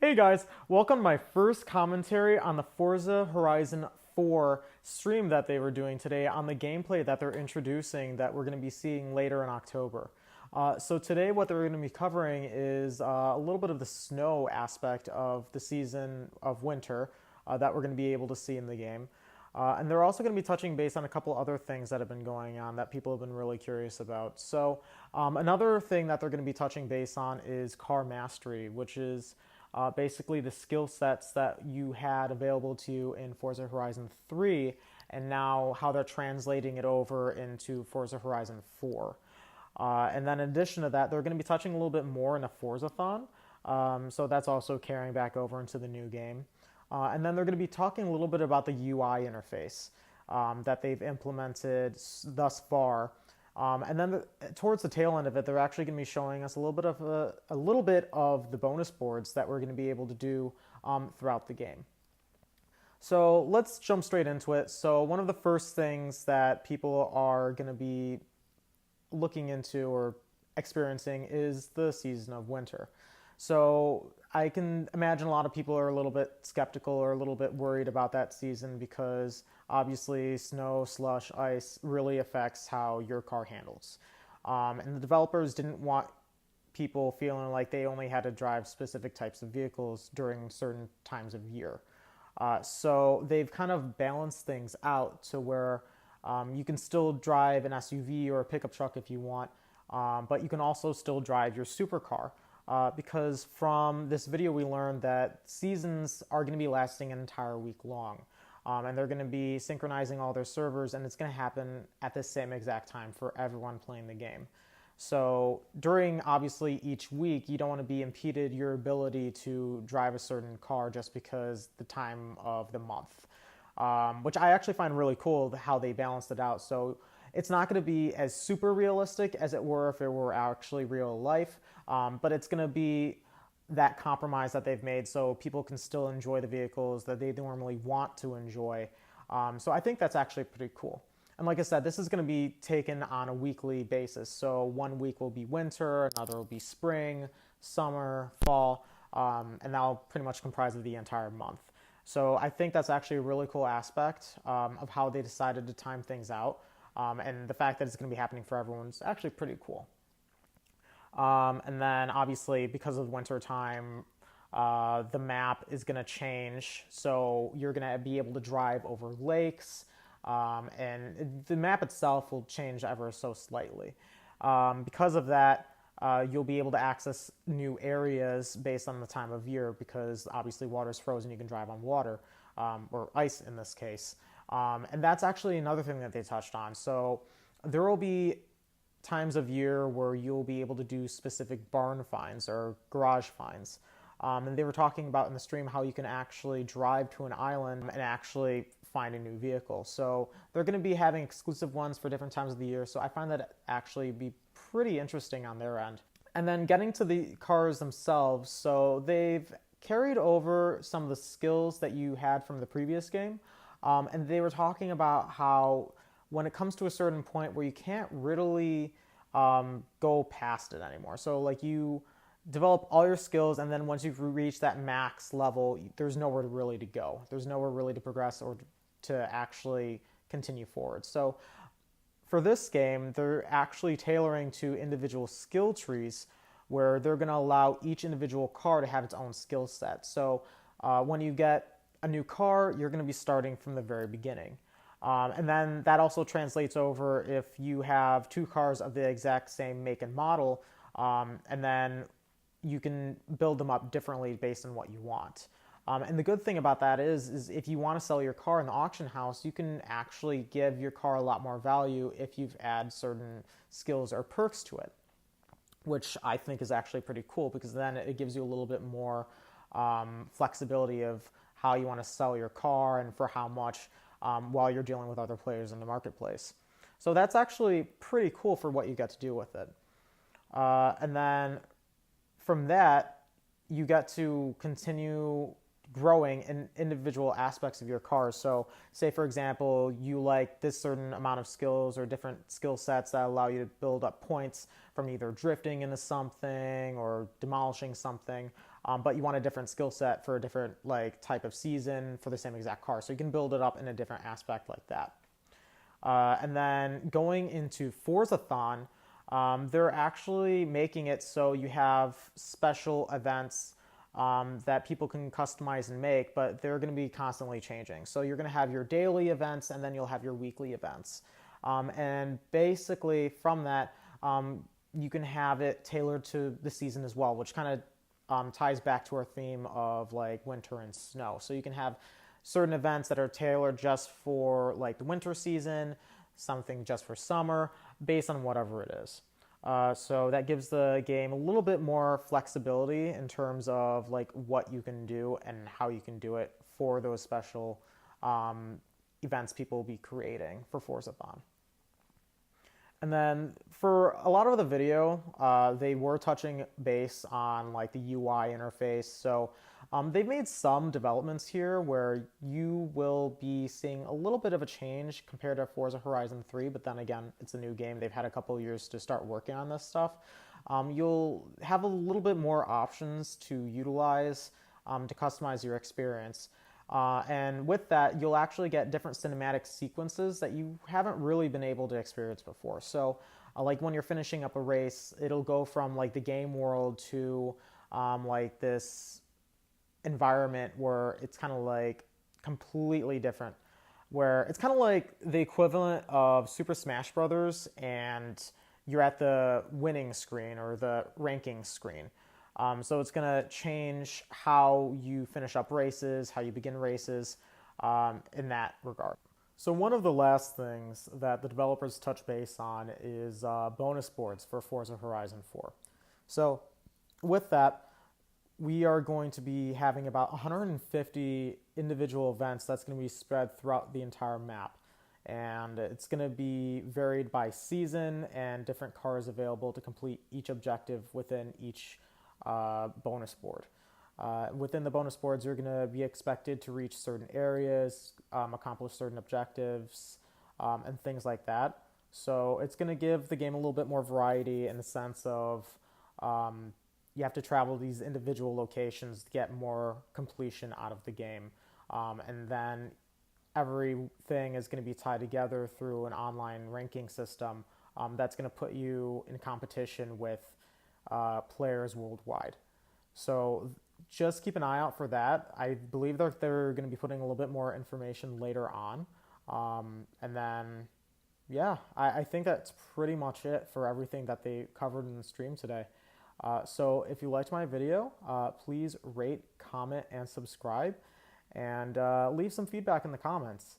Hey guys, welcome to my first commentary on the Forza Horizon 4 stream that they were doing today on the gameplay that they're introducing that we're going to be seeing later in October. So today what they're going to be covering is a little bit of the snow aspect of the season of winter that we're going to be able to see in the game. And they're also going to be touching base on a couple other things that have been going on that people have been really curious about. So another thing that they're going to be touching base on is car mastery, which is basically the skill sets that you had available to you in Forza Horizon 3 and now how they're translating it over into Forza Horizon 4. And then in addition to that, they're going to be touching a little bit more in a Forzathon. So that's also carrying back over into the new game. And then they're going to be talking a little bit about the UI interface that they've implemented thus far. And then towards the tail end of it, they're actually going to be showing us a little bit of the bonus boards that we're going to be able to do throughout the game. So let's jump straight into it. So one of the first things that people are going to be looking into or experiencing is the season of winter. So I can imagine a lot of people are a little bit skeptical or a little bit worried about that season because obviously snow, slush, ice really affects how your car handles. And the developers didn't want people feeling like they only had to drive specific types of vehicles during certain times of year. So they've kind of balanced things out to where you can still drive an SUV or a pickup truck if you want, but you can also still drive your supercar. Because from this video we learned that seasons are going to be lasting an entire week long. And they're going to be synchronizing all their servers, and it's going to happen at the same exact time for everyone playing the game. So during, obviously, each week, you don't want to be impeded your ability to drive a certain car just because the time of the month. Which I actually find really cool how they balanced it out. So it's not going to be as super realistic as it were if it were actually real life, but it's going to be that compromise that they've made so people can still enjoy the vehicles that they normally want to enjoy. So I think that's actually pretty cool. And like I said, this is going to be taken on a weekly basis. So one week will be winter, another will be spring, summer, fall, and that'll pretty much comprise of the entire month. So I think that's actually a really cool aspect of how they decided to time things out. And the fact that it's going to be happening for everyone is actually pretty cool. And then obviously because of winter time, the map is going to change. So you're going to be able to drive over lakes, and the map itself will change ever so slightly. Because of that, you'll be able to access new areas based on the time of year because obviously water is frozen, you can drive on water, or ice in this case. And that's actually another thing that they touched on. So there will be times of year where you'll be able to do specific barn finds or garage finds. And they were talking about in the stream how you can actually drive to an island and actually find a new vehicle. So they're going to be having exclusive ones for different times of the year. So I find that actually be pretty interesting on their end. And then getting to the cars themselves, so they've carried over some of the skills that you had from the previous game. And they were talking about how when it comes to a certain point where you can't really go past it anymore. So like you develop all your skills, and then once you've reached that max level, there's nowhere really to go. There's nowhere really to progress or to actually continue forward. So for this game, they're actually tailoring to individual skill trees where they're going to allow each individual car to have its own skill set. So when you get a new car, you're going to be starting from the very beginning. And then that also translates over if you have two cars of the exact same make and model, and then you can build them up differently based on what you want. And the good thing about that is if you want to sell your car in the auction house, you can actually give your car a lot more value if you've added certain skills or perks to it, which I think is actually pretty cool because then it gives you a little bit more flexibility of how you want to sell your car and for how much while you're dealing with other players in the marketplace. So that's actually pretty cool for what you get to do with it. And then from that, you get to continue growing in individual aspects of your cars. So say, for example, you like this certain amount of skills or different skill sets that allow you to build up points from either drifting into something or demolishing something. but you want a different skill set for a different like type of season for the same exact car. So you can build it up in a different aspect like that. And then going into Forzathon, they're actually making it so you have special events that people can customize and make, but they're going to be constantly changing. So you're going to have your daily events, and then you'll have your weekly events. And basically from that, you can have it tailored to the season as well, which kind of ties back to our theme of like winter and snow. So you can have certain events that are tailored just for like the winter season, something just for summer, based on whatever it is. So that gives the game a little bit more flexibility in terms of like what you can do and how you can do it for those special events people will be creating for Forzathon. And then for a lot of the video, they were touching base on like the UI interface. So they've made some developments here where you will be seeing a little bit of a change compared to Forza Horizon 3, but then again, it's a new game. They've had a couple of years to start working on this stuff. You'll have a little bit more options to utilize to customize your experience. And with that, you'll actually get different cinematic sequences that you haven't really been able to experience before. So like when you're finishing up a race, it'll go from like the game world to like this environment where it's kind of like completely different, where it's kind of like the equivalent of Super Smash Brothers and you're at the winning screen or the ranking screen. So it's going to change how you finish up races, how you begin races in that regard. So one of the last things that the developers touch base on is bonus boards for Forza Horizon 4. So with that, we are going to be having about 150 individual events that's going to be spread throughout the entire map. And it's going to be varied by season and different cars available to complete each objective within each bonus board. Within the bonus boards, you're going to be expected to reach certain areas, accomplish certain objectives, and things like that. So it's going to give the game a little bit more variety in the sense of you have to travel to these individual locations to get more completion out of the game. And then everything is going to be tied together through an online ranking system that's going to put you in competition with players worldwide. So just keep an eye out for that. I believe that they're going to be putting a little bit more information later on. And then, yeah, I think that's pretty much it for everything that they covered in the stream today. So if you liked my video, please rate, comment, and subscribe, and leave some feedback in the comments.